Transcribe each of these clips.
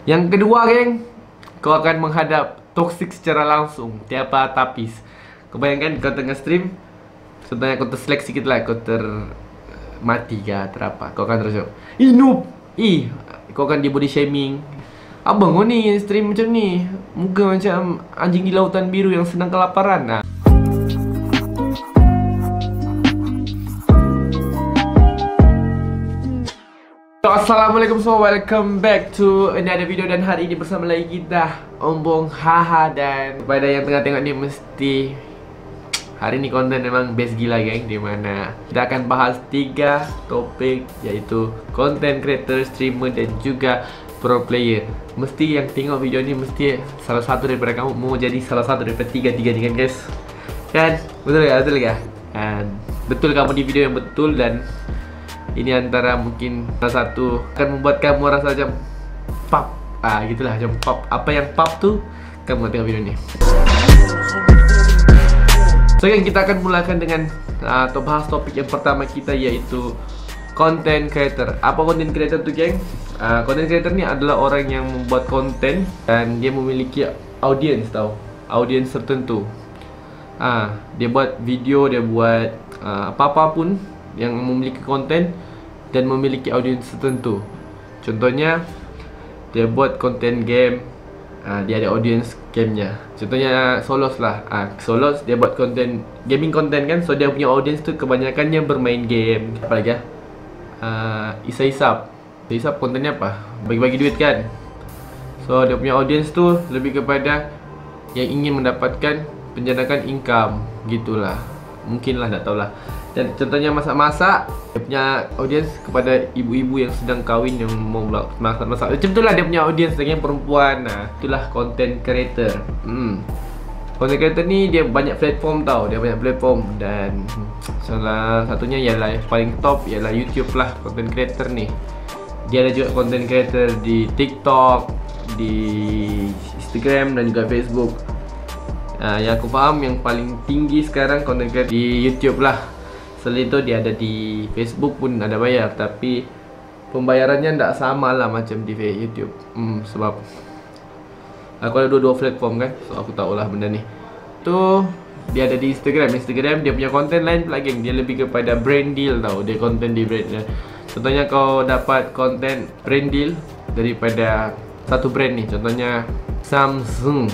Yang kedua, geng, kau akan menghadap toxic secara langsung, tiapa tapis. Kau bayangkan kau tengah stream, contohnya kau terselek sikit lah, kau mati kah, terapa, kau akan terus noob, kau akan di body shaming. Abang kau ni stream macam ni, muka macam anjing di lautan biru yang sedang kelaparan. Nah. Assalamualaikum semua, welcome back to another video. Dan hari ini bersama lagi kita Ombong Haha. Dan kepada yang tengah tengok ni, mesti hari ni konten memang best gila, geng. Dimana kita akan bahas 3 topik, iaitu content creator, streamer dan juga pro player. Mesti yang tengok video ni mesti salah satu daripada kamu mau jadi salah satu daripada tiga-tiga ni kan, guys. Kan? Betul gak? Betul gak? Betul kamu di video yang betul. Dan ini antara mungkin salah satu akan membuat kamu rasa macam pop. Gitulah, macam pop. Apa yang pop tuh, kamu tengok video ini. So, yang kita akan mulakan dengan bahas topik yang pertama kita, yaitu content creator. Apa content creator tuh, geng? Content creator ni adalah orang yang membuat konten dan dia memiliki audience, tau. Audience tertentu. Dia buat video, dia buat apa-apa pun yang memiliki konten dan memiliki audiens tertentu. Contohnya, dia buat konten game, dia ada audiens gamenya. Contohnya Solos lah, Solos dia buat konten gaming konten kan, so dia punya audiens tu kebanyakannya bermain game. Apa lagi ya? Isa-isap kontennya apa? Bagi-bagi duit kan. So dia punya audiens tu lebih kepada yang ingin mendapatkan penjanakan income, gitulah. Mungkin lah, tak tahulah. Dan contohnya masak-masak, dia punya audience kepada ibu-ibu yang sedang kahwin, yang mau masak-masak. Macam itulah dia punya audience dengan perempuan. Itulah content creator. Content creator ni dia banyak platform, tau. Dia banyak platform. Dan salah satunya ialah paling top ialah YouTube lah, content creator ni. Dia ada juga content creator di TikTok, di Instagram dan juga Facebook. Yang aku faham yang paling tinggi sekarang content creator di YouTube lah. Selain itu dia ada di Facebook pun ada bayar, tapi pembayarannya tidak sama lah macam di YouTube. Sebab aku ada dua platform kan, so aku tahulah benda ni. Tu dia ada di Instagram dia punya konten lain pula, geng. Dia lebih kepada brand deal, tau. Dia konten di brand. Contohnya kau dapat konten brand deal daripada satu brand ni, contohnya Samsung.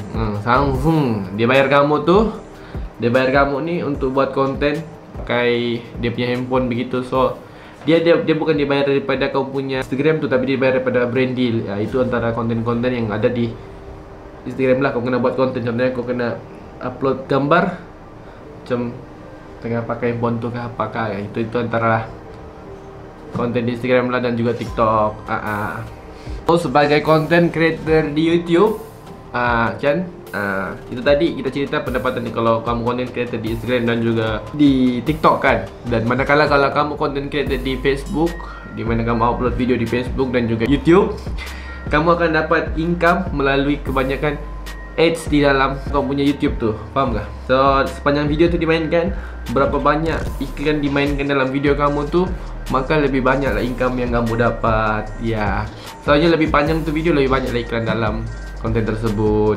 Dia bayar kamu ni untuk buat konten pakai dia punya handphone begitu. So dia bukan dibayar daripada kau punya Instagram tu, tapi dibayar daripada brand deal. Itu antara konten-konten yang ada di Instagram lah. Kau kena buat konten, contohnya kau kena upload gambar macam tengah pakai handphone tu ke apakah. Itu antara konten di Instagram lah dan juga TikTok. So sebagai content creator di YouTube, itu tadi kita cerita pendapatan ni kalau kamu content creator di Instagram dan juga di TikTok kan. Dan manakala kalau kamu content creator di Facebook, di mana kamu upload video di Facebook dan juga YouTube, kamu akan dapat income melalui kebanyakan ads di dalam kamu punya YouTube tu. Faham gak? So sepanjang video tu dimainkan, berapa banyak iklan dimainkan dalam video kamu tu, maka lebih banyak lah income yang kamu dapat. Ya, soalnya lebih panjang tu video, lebih banyak lah iklan dalam konten tersebut.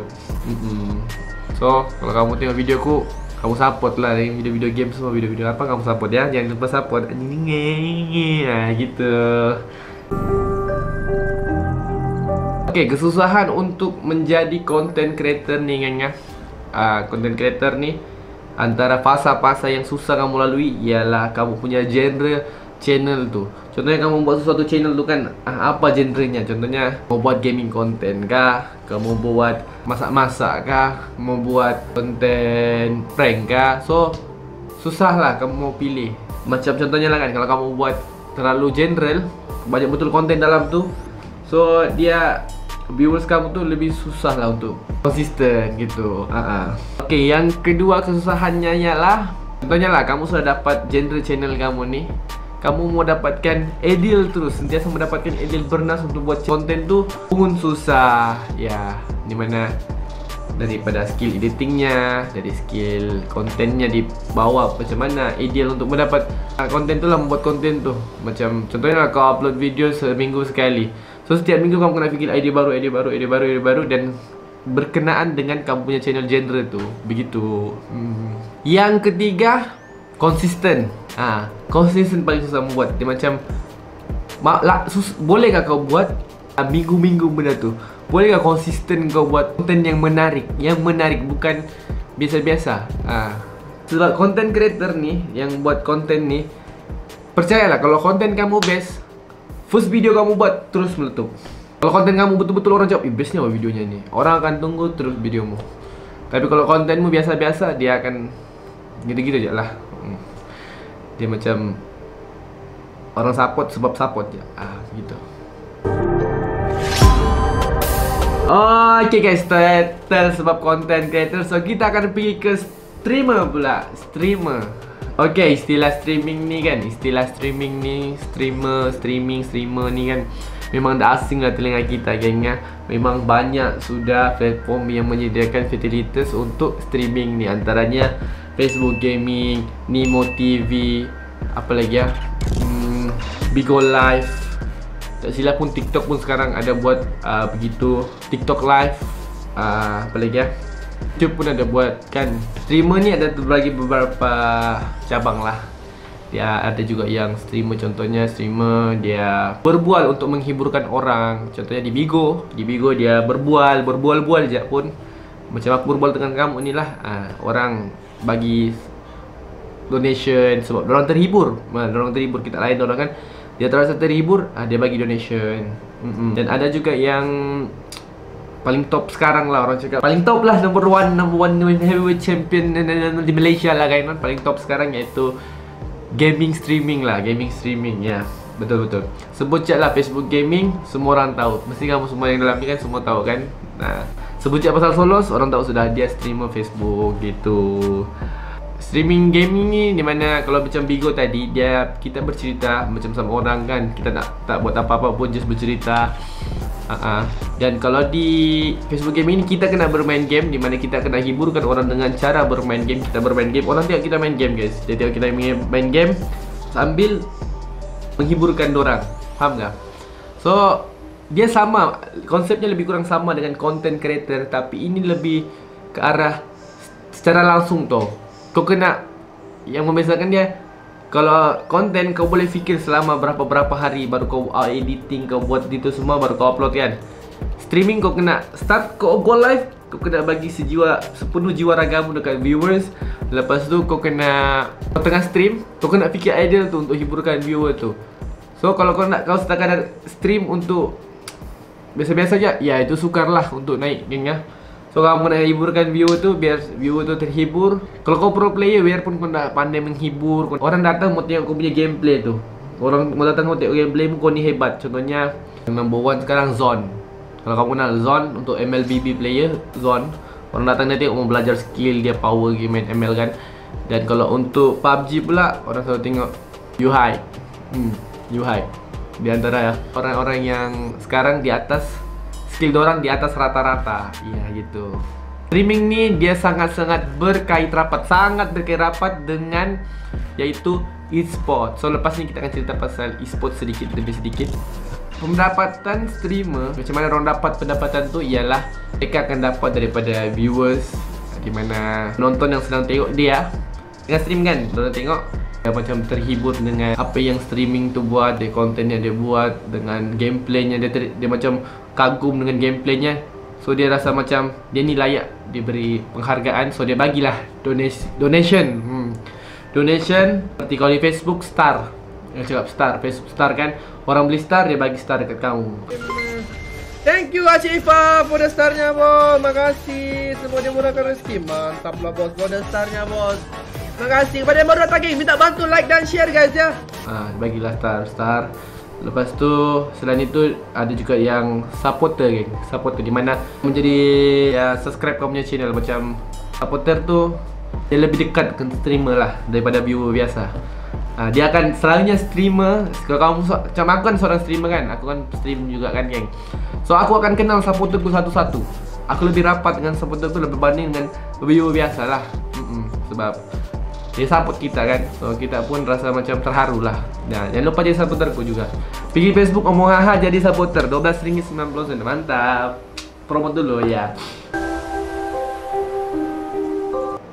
So kalau kamu tengok video ku, kamu support lah dengan video-video game semua, video-video apa kamu support ya. Jangan lupa support. Gitu. Oke, kesusahan untuk menjadi content creator ni, geng. Content creator ni, antara fasa-fasa yang susah kamu lalui ialah kamu punya genre channel tu. Contohnya kamu buat sesuatu channel tu kan, apa genrenya? Contohnya mau buat gaming konten kah, kamu buat masak-masak kah, mau buat konten prank kah. So susah lah kamu mau pilih. Macam contohnya lah kan, kalau kamu buat terlalu general, banyak betul konten dalam tu, so dia viewers kamu tu lebih susah lah untuk konsisten gitu. Oke, yang kedua kesusahannya ialah, contohnya lah kamu sudah dapat genre channel kamu ni, kamu mau dapatkan edil terus, sentiasa mendapatkan edil bernas untuk buat konten tu pun susah. Ya, dimana daripada skill editingnya, dari skill kontennya dibawa macam mana ideal untuk mendapat konten tu lah, membuat konten tu. Macam contohnya lah kau upload video seminggu sekali, So setiap minggu kamu kena fikir idea baru dan berkenaan dengan kamu punya channel genre tu. Begitu. Yang ketiga, konsisten. Konsisten paling susah membuat. Dia macam bolehkah kau buat minggu-minggu benda tu? Bolehkah konsisten kau buat konten yang menarik? Yang menarik, bukan biasa-biasa. Sebab content creator ni, yang buat konten ni, percayalah kalau konten kamu best, first video kamu buat terus meletup. Kalau konten kamu betul-betul orang cakap, bestnya apa videonya ni, orang akan tunggu terus videomu. Tapi kalau kontenmu biasa-biasa, dia akan gitu-gitu je lah. Dia macam orang support sebab support je. Gitu. Okay guys, title sebab content creator. So kita akan pergi ke streamer pula. Streamer. Okay, istilah streaming ni kan, streamer ni kan memang dah asing lah telinga kita, geng ya. Memang banyak sudah platform yang menyediakan facilities untuk streaming ni. Antaranya Facebook Gaming, Nimo TV, apa lagi ya, Bigo Live. Tak silap pun TikTok pun sekarang ada buat begitu, TikTok Live. Apa lagi ya, YouTube pun ada buat kan. Streamer ni ada terbagi beberapa cabang lah. Dia ada juga yang streamer, contohnya streamer dia berbual untuk menghiburkan orang. Contohnya di Bigo dia berbual je pun. Macam aku berbual dengan kamu ni lah. Orang bagi donation sebab orang terhibur. Orang terhibur, kita lain orang kan, dia terasa terhibur, dia bagi donation. Dan ada juga yang paling top sekarang lah, orang cakap paling top lah, number one heavyweight champion di Malaysia lah kan. Paling top sekarang iaitu gaming streaming ya. Betul. Sebut je lah Facebook Gaming, semua orang tahu. Mesti kamu semua yang dalam ni kan semua tahu kan. Sebut je pasal Solos, orang tahu sudah dia streamer Facebook gitu. Streaming gaming ni dimana kalau macam Bigo tadi, kita bercerita macam sama orang kan. Kita tak buat apa-apa pun, just bercerita. Dan kalau di Facebook Gaming ni kita kena bermain game, di mana kita kena hiburkan orang dengan cara bermain game. Kita bermain game, orang tengok kita main game guys. Dia tengok kita main game sambil menghiburkan dorang. Faham tak? So dia sama, konsepnya lebih kurang sama dengan content creator, tapi ini lebih ke arah secara langsung tu. Kau kena, yang membezakan dia, kalau konten kau boleh fikir selama berapa hari baru kau editing, kau buat itu semua baru kau upload kan. Streaming kau kena start, kau go live, kau kena bagi sepenuh jiwa ragamu dekat viewers. Lepas tu kau tengah stream, kau kena fikir idea tu untuk hiburkan viewer tu. So kalau kau setakat stream untuk biasa-biasa je, ya itu sukarlah untuk naik geng ya. So kamu nak hiburkan viewer tu, biar viewer tu terhibur. Kalau kau pro player, biarpun kau nak pandai menghibur, orang datang mau tengok kau punya gameplay tu. Orang mau datang mau tengok gameplay mu, kau ni hebat. Contohnya number one sekarang Zone. Kalau kamu nak Zone untuk MLBB player, Zone, orang datang dia tengok mau belajar skill dia, power game main ML kan. Dan kalau untuk PUBG pula, orang selalu tengok Yuhai. Yuhai di antara orang-orang yang sekarang di atas, skill dorang di atas rata-rata. Iya gitu. Streaming ni dia sangat-sangat berkait rapat dengan yaitu e-sport. So lepas ni kita akan cerita pasal e-sport sedikit demi sedikit. Pendapatan streamer, macam mana orang dapat pendapatan tu ialah mereka akan dapat daripada viewers, di mana penonton yang sedang tengok dia dengan stream kan. Diorang tengok dia macam terhibur dengan apa yang streaming tu buat, dia konten yang dia buat, dengan gameplaynya dia macam kagum dengan gameplaynya. So dia rasa macam dia ni layak diberi penghargaan. So dia bagilah donation. Donation seperti kalau di Facebook star. Yang cakap star, Facebook star kan. Orang beli star, dia bagi star dekat kamu. Thank you Acifa for the starnya bos. Makasih. Semua dia murahkan rezeki. Mantap lah bos, for the starnya bos. Makasih kepada yang baru datang geng. Minta bantu like dan share guys ya. Bagilah star. Lepas tu selain itu ada juga yang supporter geng. Supporter di mana menjadi subscribe kau punya channel. Macam supporter tu dia lebih dekat ke streamer lah daripada viewer biasa. Dia akan selalunya streamer. Kalau kamu macam aku kan seorang streamer kan, aku kan stream juga kan geng. So aku akan kenal supporter ku satu-satu. Aku lebih rapat dengan supporter tu lebih banding dengan viewer biasa lah. Sebab dia support kita kan. So kita pun rasa macam terharu lah. Nah, jangan lupa jadi supporterku juga. Pergi Facebook Omong Haha jadi supporter, RM12.90. Mantap. Promote dulu ya.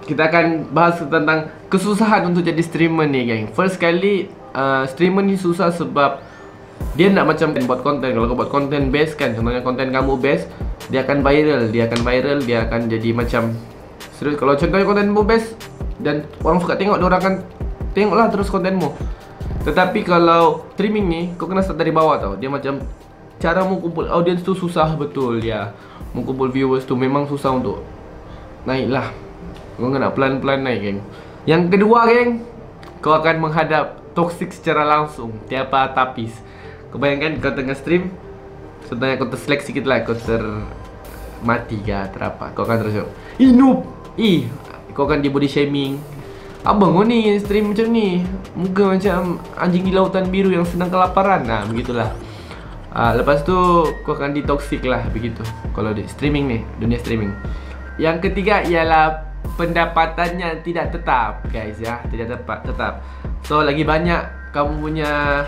Kita akan bahas tentang kesusahan untuk jadi streamer nih, geng. First kali streamer ni susah sebab dia nak macam buat konten. Kalau kau buat konten best kan, contohnya konten kamu best, dia akan viral, dia akan jadi macam serius. Kalau contohnya kontenmu best dan orang suka tengok, dia orang akan tengoklah terus kontenmu. Tetapi kalau streaming ni, kau kena start dari bawah tau. Dia macam cara mengumpul audience tu susah betul ya. Mengumpul viewers tu memang susah untuk naik lah. Kau kena pelan-pelan naik, geng. Yang kedua, geng, kau akan menghadap toxic secara langsung, tiapa tapis. Kau bayangkan kau tengah stream, sebenarnya kau terselek sikit lah, kau termati ke terapa, kau akan terus noob, kau akan di body shaming. Abang kau ni stream macam ni, muka macam anjing di lautan biru yang sedang kelaparan. Nah, begitulah. Lepas tu kau akan di toxic lah, begitu. Kalau di streaming nih, dunia streaming. Yang ketiga ialah pendapatannya tidak tetap, guys ya, tidak tetap. So lagi banyak kamu punya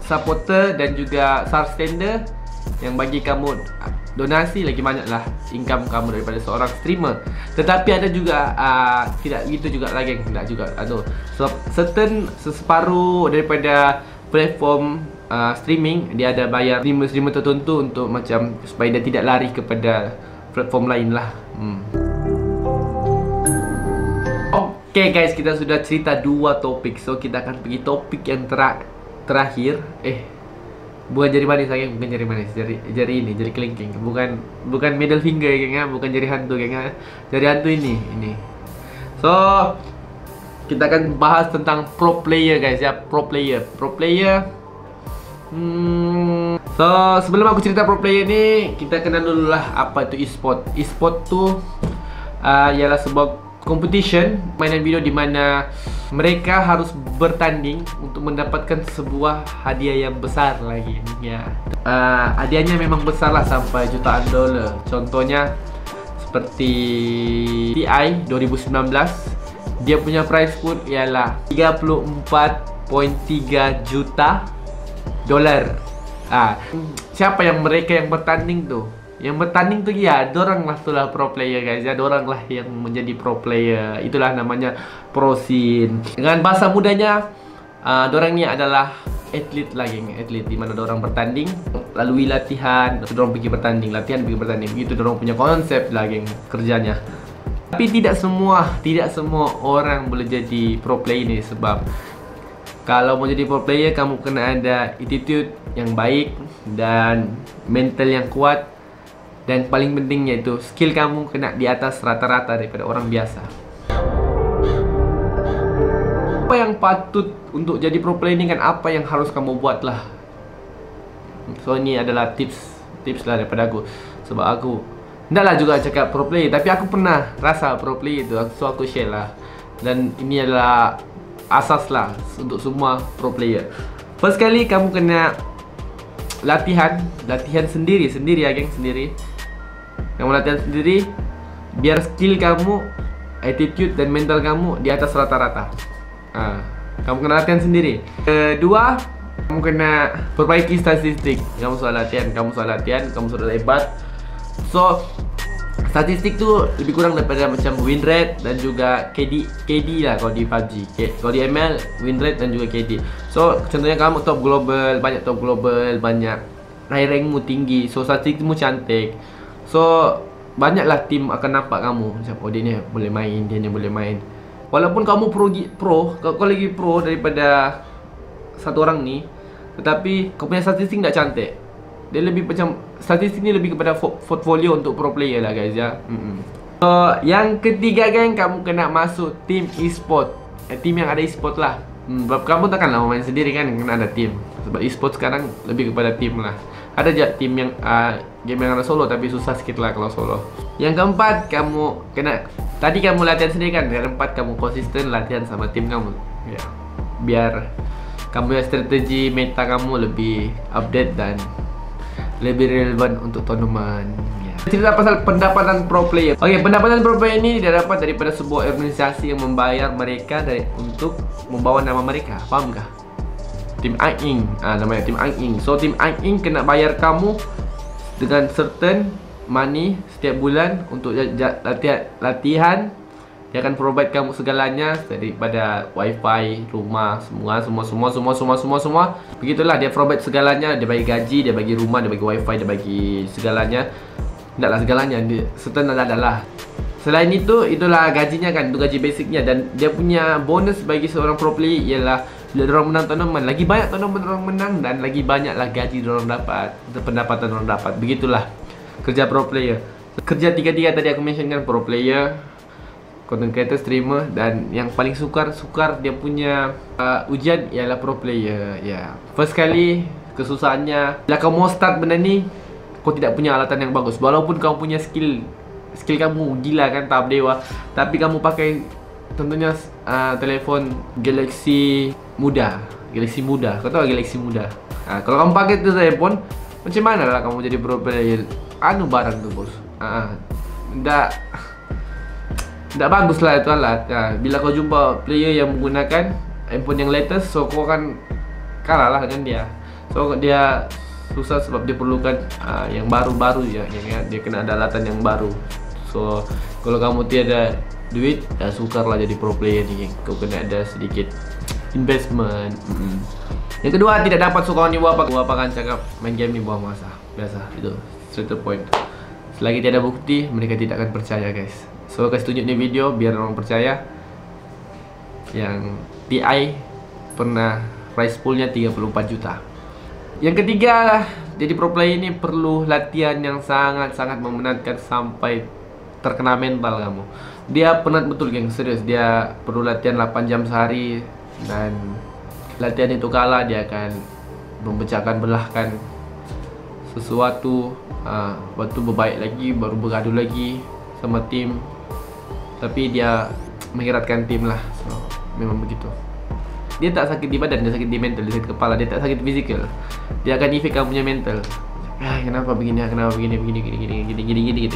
supporter dan juga subscriber yang bagi kamu donasi, lagi banyaklah income kamu daripada seorang streamer. Tetapi ada juga tidak gitu juga lagi, tidak juga. So certain separuh daripada platform streaming dia ada bayar streamer tertentu untuk macam supaya dia tidak lari kepada platform lain lah. Okay guys, kita sudah cerita 2 topik. So kita akan pergi topik yang terakhir. Bukan jari manis lagi, bukan jari manis, jari ini, jari kelingking. Bukan middle finger, geng ya, bukan jari hantu, geng ya. Jari hantu ini. So kita akan bahas tentang pro player, guys ya, pro player. So sebelum aku cerita pro player ni, kita kenal dulu lah apa itu e-sport. E-sport tu ialah sebuah competition mainan video di mana mereka harus bertanding untuk mendapatkan sebuah hadiah yang besar lagi ya. Hadiahnya memang besar lah, sampai jutaan dolar. Contohnya seperti TI 2019, dia punya prize pun ialah 34.3 juta dolar. Siapa yang mereka yang bertanding tu? Yang bertanding tu ya, dorang lah itulah pro player, guys ya. Dorang lah yang menjadi pro player. Itulah namanya pro scene. Dengan bahasa mudanya, dorang ni adalah atlet lagi, atlet di mana dorang bertanding, lalui latihan, dorang pergi bertanding, latihan pergi bertanding. Begitu dorang punya konsep lagi kerjanya. Tapi tidak semua orang boleh jadi pro player ni, sebab kalau mau jadi pro player kamu kena ada attitude yang baik dan mental yang kuat. Dan paling pentingnya itu skill kamu kena di atas rata-rata daripada orang biasa. Apa yang patut untuk jadi pro player ini kan, apa yang harus kamu buat lah. So ini adalah tips lah daripada aku. Sebab aku tidaklah juga cakap pro player, tapi aku pernah rasa pro player itu. So aku share lah. Dan ini adalah asas lah untuk semua pro player. First kali kamu kena latihan sendiri ya, geng, sendiri. Kamu latihan sendiri biar skill kamu, attitude dan mental kamu di atas rata-rata. Kamu kena latihan sendiri. Kedua, kamu kena perbaiki statistik. Kamu soal latihan, kamu sudah hebat. So statistik tu lebih kurang daripada macam win rate dan juga KD lah kalau di PUBG. Kalau di ML win rate dan juga KD. So contohnya kamu top global, banyak high rankmu tinggi, so statistikmu cantik. So banyaklah tim akan nampak kamu macam, oh dia ni boleh main, dia ni boleh main. Walaupun kamu kau lagi pro daripada satu orang ni, tetapi kau punya statistik tak cantik. Dia lebih macam, statistik ni lebih kepada portfolio untuk pro player lah, guys ya. So yang ketiga, geng, kamu kena masuk tim e-sport. Tim yang ada e-sport lah. Sebab kamu takkanlah main sendiri kan, kena ada tim. Sebab e-sport sekarang lebih kepada tim lah. Ada je tim yang game yang ada solo, tapi susah sikit lah kalau solo. Yang keempat, kamu kena, tadi kamu latihan sendiri kan. Yang keempat, kamu konsisten latihan sama tim kamu ya. Biar kamu punya strategi meta kamu lebih update dan lebih relevan untuk tournament. Cerita pasal pendapatan pro player. Okey, pendapatan pro player ini dia dapat daripada sebuah organisasi yang membayar mereka untuk membawa nama mereka. Fahamkah? Tim Aing, namanya Tim Aing. So Tim Aing kena bayar kamu dengan certain money setiap bulan untuk latihan. Dia akan provide kamu segalanya daripada wifi, rumah, semua. Begitulah dia provide segalanya. Dia bagi gaji, dia bagi rumah, dia bagi wifi, dia bagi segalanya. Taklah segalanya, dia certain adalah. Selain itu, itulah gajinya kan, itu gaji basicnya. Dan dia punya bonus bagi seorang pro player ialah bila diorang menang tournament, lagi banyak tournament diorang menang dan lagi banyaklah gaji diorang dapat, pendapatan diorang dapat. Begitulah kerja pro player. Kerja tiga-tiga tadi aku mentionkan, pro player, content creator, streamer, dan yang paling sukar dia punya ujian ialah pro player. First kali kesusahannya bila kau mau start benda ni, kau tidak punya alatan yang bagus. Walaupun kau punya skill kamu gila kan, tahap dewa, tapi kamu pakai tentunya telefon Galaxy muda. Kau tahu Galaxy muda? Kalau kamu pakai tu telefon, macam mana lah kamu jadi pro player? Barang tu bos. Tak bagus lah itu alat. Bila kau jumpa player yang menggunakan handphone yang latest, so kau akan kalah lah dengan dia. So dia susah sebab dia perlukan yang baru-baru ya, dia kena ada alatan yang baru. So kalau kamu tiada duit, sukarlah jadi pro player ni. Kau kena ada sedikit investment. Yang kedua, tidak dapat sukawan ni buat apa kan cakap main game ni buang masa. Biasa itu, straight to point. Selagi tiada bukti, mereka tidak akan percaya guys. So kasih tunjuk ni video biar orang percaya. Yang TI pernah prize poolnya 34 juta. Yang ketiga, jadi pro player ini perlu latihan yang sangat-sangat memenatkan sampai terkena mental kamu. Dia penat betul geng, serius. Dia perlu latihan 8 jam sehari. Dan latihan itu kalah, dia akan memecahkan belahkan sesuatu. Waktu berbaik lagi, baru bergaduh lagi sama tim. Tapi dia mengiratkan tim lah. So memang begitu. Dia tak sakit di badan, dia sakit di mental, dia sakit kepala, dia tak sakit fizikal. Dia akan efek kamu punya mental. Kenapa begini, kenapa begini.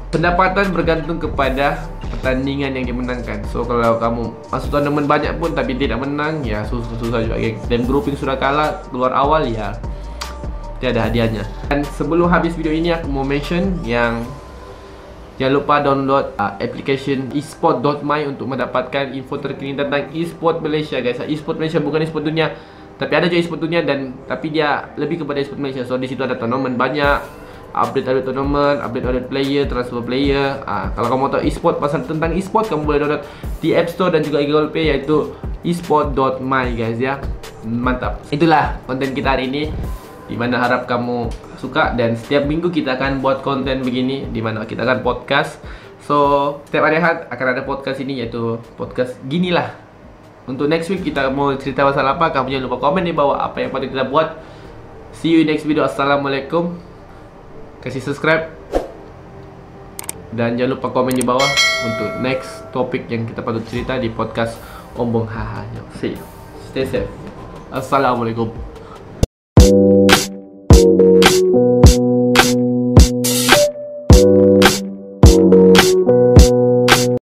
Pendapatan bergantung kepada pertandingan yang dimenangkan. So kalau kamu masuk tournament banyak pun tapi tidak menang, ya susah juga geng. Dan grouping sudah kalah keluar awal, ya tiada hadiahnya. Dan sebelum habis video ini aku mau mention yang jangan lupa download application esport.my untuk mendapatkan info terkini tentang esport Malaysia guys. Esport Malaysia bukan esport dunia, tapi ada juga esport dunia tapi dia lebih kepada esport Malaysia. So di situ ada tournament banyak, update tournament, update player, transfer player. Kalau kamu tahu esport, pasal tentang esport, kamu boleh download di App Store dan juga Google Play, yaitu esport.my guys ya. Mantap. Itulah konten kita hari ini, di mana harap kamu suka. Dan setiap minggu kita akan buat konten begini, di mana kita akan podcast. So setiap hari Ahad akan ada podcast ini, yaitu podcast ginilah. Untuk next week kita mau cerita pasal apa, kamu jangan lupa komen di bawah apa yang patut kita buat. See you in next video. Assalamualaikum. Kasih subscribe dan jangan lupa komen di bawah untuk next topik yang kita patut cerita di podcast Ombong Haha. See you. Stay safe. Assalamualaikum.